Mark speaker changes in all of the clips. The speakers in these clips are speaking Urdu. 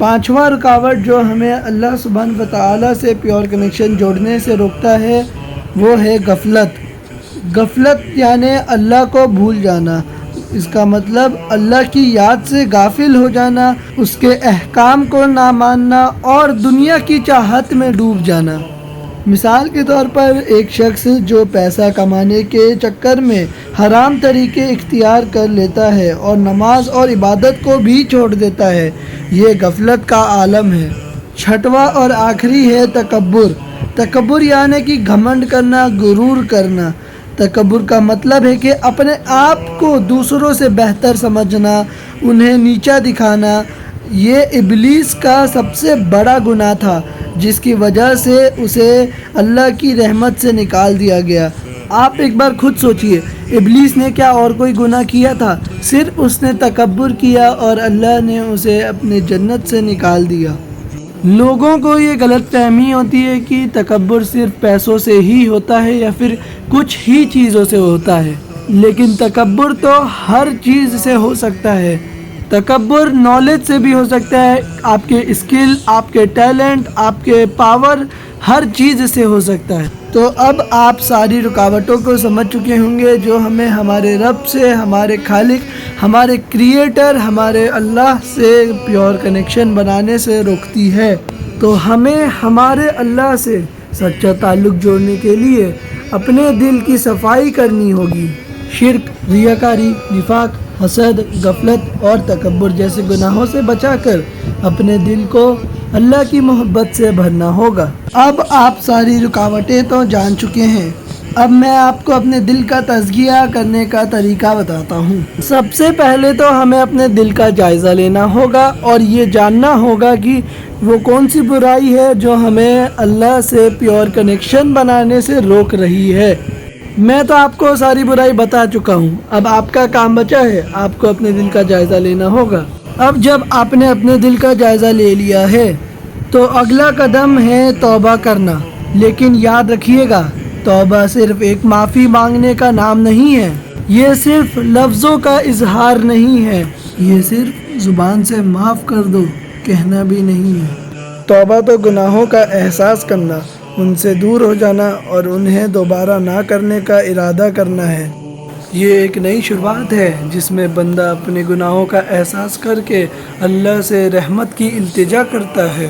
Speaker 1: 5واں رکاوٹ جو ہمیں اللہ سبحانہ و تعالیٰ سے پیور کنیکشن جوڑنے سے روکتا ہے وہ ہے غفلت۔ غفلت یعنی اللہ کو بھول جانا، اس کا مطلب اللہ کی یاد سے غافل ہو جانا، اس کے احکام کو نہ ماننا اور دنیا کی چاہت میں ڈوب جانا۔ مثال کے طور پر ایک شخص جو پیسہ کمانے کے چکر میں حرام طریقے اختیار کر لیتا ہے اور نماز اور عبادت کو بھی چھوڑ دیتا ہے، یہ غفلت کا عالم ہے۔ 6واں اور آخری ہے تکبر۔ تکبر یعنی کہ گھمنڈ کرنا، غرور کرنا۔ تکبر کا مطلب ہے کہ اپنے آپ کو دوسروں سے بہتر سمجھنا، انہیں نیچا دکھانا۔ یہ ابلیس کا سب سے بڑا گناہ تھا جس کی وجہ سے اسے اللہ کی رحمت سے نکال دیا گیا۔ آپ ایک بار خود سوچئے، ابلیس نے کیا اور کوئی گناہ کیا تھا؟ صرف اس نے تکبر کیا اور اللہ نے اسے اپنے جنت سے نکال دیا۔ لوگوں کو یہ غلط فہمی ہوتی ہے کہ تکبر صرف پیسوں سے ہی ہوتا ہے یا پھر کچھ ہی چیزوں سے ہوتا ہے، لیکن تکبر تو ہر چیز سے ہو سکتا ہے۔ تکبر نالج سے بھی ہو سکتا ہے، آپ کے اسکل، آپ کے ٹیلنٹ، آپ کے پاور، ہر چیز سے ہو سکتا ہے۔ تو اب آپ ساری رکاوٹوں کو سمجھ چکے ہوں گے جو ہمیں ہمارے رب سے، ہمارے خالق، ہمارے کریٹر، ہمارے اللہ سے پیور کنیکشن بنانے سے روکتی ہے۔ تو ہمیں ہمارے اللہ سے سچا تعلق جوڑنے کے لیے اپنے دل کی صفائی کرنی ہوگی۔ شرک، ریاکاری، نفاق، حسد، غفلت اور تکبر جیسے گناہوں سے بچا کر اپنے دل کو اللہ کی محبت سے بھرنا ہوگا۔ اب آپ ساری رکاوٹیں تو جان چکے ہیں، اب میں آپ کو اپنے دل کا تزکیہ کرنے کا طریقہ بتاتا ہوں۔ سب سے پہلے تو ہمیں اپنے دل کا جائزہ لینا ہوگا اور یہ جاننا ہوگا کہ وہ کون سی برائی ہے جو ہمیں اللہ سے پیور کنیکشن بنانے سے روک رہی ہے۔ میں تو آپ کو ساری برائی بتا چکا ہوں، اب آپ کا کام بچا ہے، آپ کو اپنے دل کا جائزہ لینا ہوگا۔ اب جب آپ نے اپنے دل کا جائزہ لے لیا ہے تو اگلا قدم ہے توبہ کرنا۔ لیکن یاد رکھیے گا، توبہ صرف ایک معافی مانگنے کا نام نہیں ہے، یہ صرف لفظوں کا اظہار نہیں ہے، یہ صرف زبان سے معاف کر دو کہنا بھی نہیں ہے۔ توبہ تو گناہوں کا احساس کرنا، ان سے دور ہو جانا اور انہیں دوبارہ نہ کرنے کا ارادہ کرنا ہے۔ یہ ایک نئی شروعات ہے جس میں بندہ اپنے گناہوں کا احساس کر کے اللہ سے رحمت کی التجا کرتا ہے۔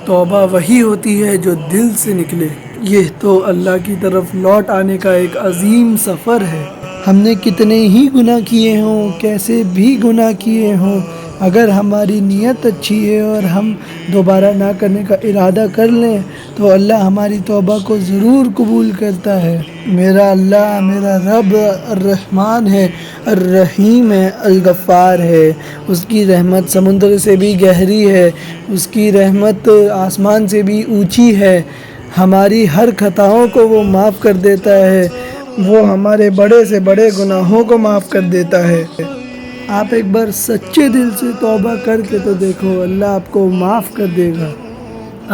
Speaker 1: توبہ وہی ہوتی ہے جو دل سے نکلے۔ یہ تو اللہ کی طرف لوٹ آنے کا ایک عظیم سفر ہے۔ ہم نے کتنے ہی گناہ کیے ہوں، کیسے بھی گناہ کیے ہوں، اگر ہماری نیت اچھی ہے اور ہم دوبارہ نہ کرنے کا ارادہ کر لیں تو اللہ ہماری توبہ کو ضرور قبول کرتا ہے۔ میرا اللہ، میرا رب الرحمن ہے، الرحیم ہے، الغفار ہے۔ اس کی رحمت سمندر سے بھی گہری ہے، اس کی رحمت آسمان سے بھی اونچی ہے۔ ہماری ہر خطاؤں کو وہ معاف کر دیتا ہے، وہ ہمارے بڑے سے بڑے گناہوں کو معاف کر دیتا ہے۔ آپ ایک بار سچے دل سے توبہ کر کے تو دیکھو، اللہ آپ کو معاف کر دے گا۔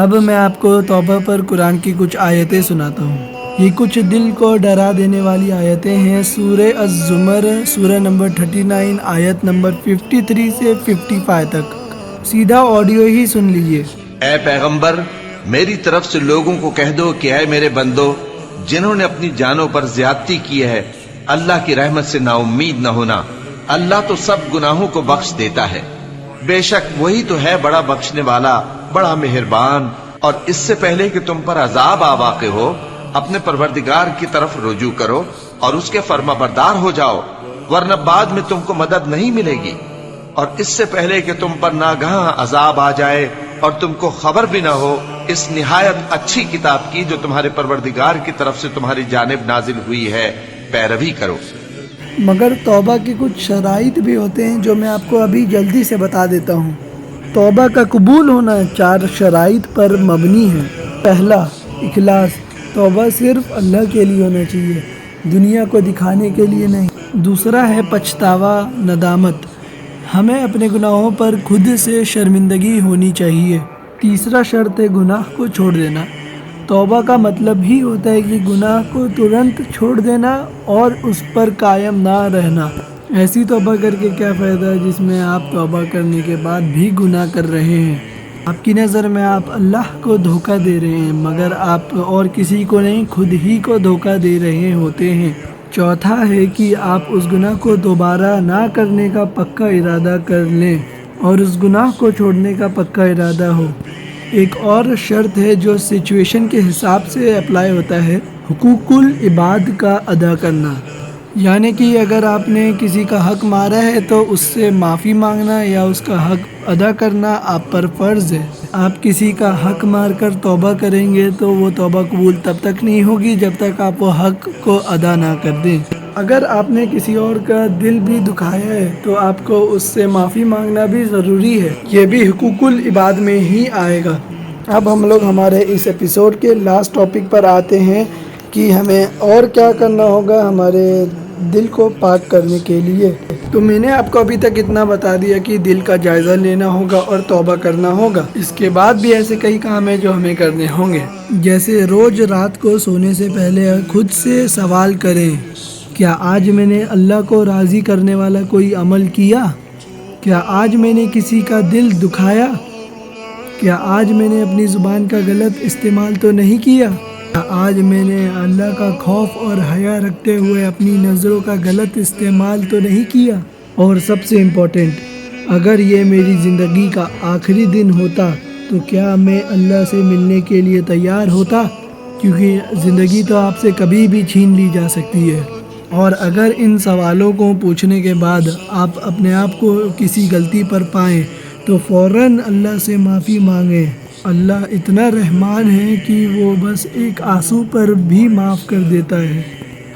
Speaker 1: اب میں آپ کو توبہ پر قرآن کی کچھ آیتیں سناتا ہوں۔ یہ کچھ دل کو ڈرا دینے والی آیتیں ہیں۔ سورہ الزمر، سورہ نمبر 39، آیت نمبر 53 سے 55 تک۔ سیدھا آڈیو ہی سن لیجئے۔
Speaker 2: اے پیغمبر، میری طرف سے لوگوں کو کہہ دو کہ اے میرے بندو، جنہوں نے اپنی جانوں پر زیادتی کی ہے، اللہ کی رحمت سے نا امید نہ ہونا۔ اللہ تو سب گناہوں کو بخش دیتا ہے، بے شک وہی تو ہے بڑا بخشنے والا، بڑا مہربان۔ اور اس سے پہلے کہ تم پر عذاب آ واقع ہو، اپنے پروردگار کی طرف رجوع کرو اور اس کے فرما بردار ہو جاؤ، ورنہ بعد میں تم کو مدد نہیں ملے گی۔ اور اس سے پہلے کہ تم پر ناگہاں عذاب آ جائے اور تم کو خبر بھی نہ ہو، اس نہایت اچھی کتاب کی جو تمہارے پروردگار کی طرف سے تمہاری جانب نازل ہوئی ہے پیروی کرو۔
Speaker 1: مگر توبہ کے کچھ شرائط بھی ہوتے ہیں جو میں آپ کو ابھی جلدی سے بتا دیتا ہوں۔ توبہ کا قبول ہونا 4 شرائط پر مبنی ہے۔ پہلا، اخلاص۔ توبہ صرف اللہ کے لیے ہونا چاہیے، دنیا کو دکھانے کے لیے نہیں۔ دوسرا ہے پچھتاوا، ندامت۔ ہمیں اپنے گناہوں پر خود سے شرمندگی ہونی چاہیے۔ تیسرا شرط ہے گناہ کو چھوڑ دینا۔ توبہ کا مطلب ہی ہوتا ہے کہ گناہ کو ترنت چھوڑ دینا اور اس پر قائم نہ رہنا۔ ایسی توبہ کر کے کیا فائدہ جس میں آپ توبہ کرنے کے بعد بھی گناہ کر رہے ہیں؟ آپ کی نظر میں آپ اللہ کو دھوکہ دے رہے ہیں، مگر آپ اور کسی کو نہیں، خود ہی کو دھوکہ دے رہے ہوتے ہیں۔ چوتھا ہے کہ آپ اس گناہ کو دوبارہ نہ کرنے کا پکا ارادہ کر لیں اور اس گناہ کو چھوڑنے کا پکا ارادہ ہو۔ ایک اور شرط ہے جو سچویشن کے حساب سے اپلائی ہوتا ہے، حقوق العباد کا ادا کرنا، یعنی کہ اگر آپ نے کسی کا حق مارا ہے تو اس سے معافی مانگنا یا اس کا حق ادا کرنا آپ پر فرض ہے۔ آپ کسی کا حق مار کر توبہ کریں گے تو وہ توبہ قبول تب تک نہیں ہوگی جب تک آپ وہ حق کو ادا نہ کر دیں۔ اگر آپ نے کسی اور کا دل بھی دکھایا ہے تو آپ کو اس سے معافی مانگنا بھی ضروری ہے، یہ بھی حقوق العباد میں ہی آئے گا۔ اب ہم لوگ ہمارے اس ایپیسوڈ کے لاسٹ ٹاپک پر آتے ہیں کہ ہمیں اور کیا کرنا ہوگا ہمارے دل کو پاک کرنے کے لیے۔ تو میں نے آپ کو ابھی تک اتنا بتا دیا کہ دل کا جائزہ لینا ہوگا اور توبہ کرنا ہوگا۔ اس کے بعد بھی ایسے کئی کام ہیں جو ہمیں کرنے ہوں گے، جیسے روز رات کو سونے سے پہلے خود سے سوال کریں، کیا آج میں نے اللہ کو راضی کرنے والا کوئی عمل کیا؟ کیا آج میں نے کسی کا دل دکھایا؟ کیا آج میں نے اپنی زبان کا غلط استعمال تو نہیں کیا؟ کیا آج میں نے اللہ کا خوف اور حیا رکھتے ہوئے اپنی نظروں کا غلط استعمال تو نہیں کیا؟ اور سب سے امپورٹنٹ، اگر یہ میری زندگی کا آخری دن ہوتا تو کیا میں اللہ سے ملنے کے لیے تیار ہوتا؟ کیونکہ زندگی تو آپ سے کبھی بھی چھین لی جا سکتی ہے، اور اگر ان سوالوں کو پوچھنے کے بعد آپ اپنے آپ کو کسی غلطی پر پائیں تو فوراً اللہ سے معافی مانگیں۔ اللہ اتنا رحمان ہے کہ وہ بس ایک آنسو پر بھی معاف کر دیتا ہے۔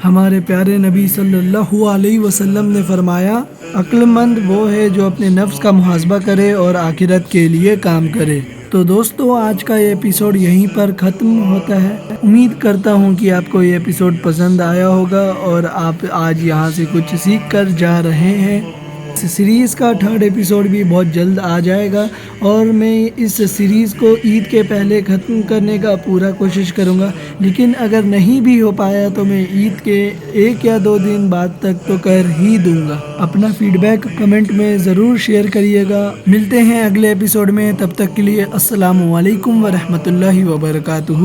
Speaker 1: ہمارے پیارے نبی صلی اللہ علیہ وسلم نے فرمایا، عقل مند وہ ہے جو اپنے نفس کا محاسبہ کرے اور آخرت کے لیے کام کرے۔ تو دوستو، آج کا یہ ایپیسوڈ یہیں پر ختم ہوتا ہے۔ امید کرتا ہوں کہ آپ کو یہ ایپیسوڈ پسند آیا ہوگا اور آپ آج یہاں سے کچھ سیکھ کر جا رہے ہیں۔ اس سیریز کا 3rd ایپیسوڈ بھی بہت جلد آ جائے گا اور میں اس سیریز کو عید کے پہلے ختم کرنے کا پورا کوشش کروں گا، لیکن اگر نہیں بھی ہو پایا تو میں عید کے 1 یا 2 دن بعد تک تو کر ہی دوں گا۔ اپنا فیڈ بیک کمنٹ میں ضرور شیئر کریے گا۔ ملتے ہیں اگلے ایپیسوڈ میں، تب تک کے لیے السلام علیکم ورحمۃ اللہ وبرکاتہ۔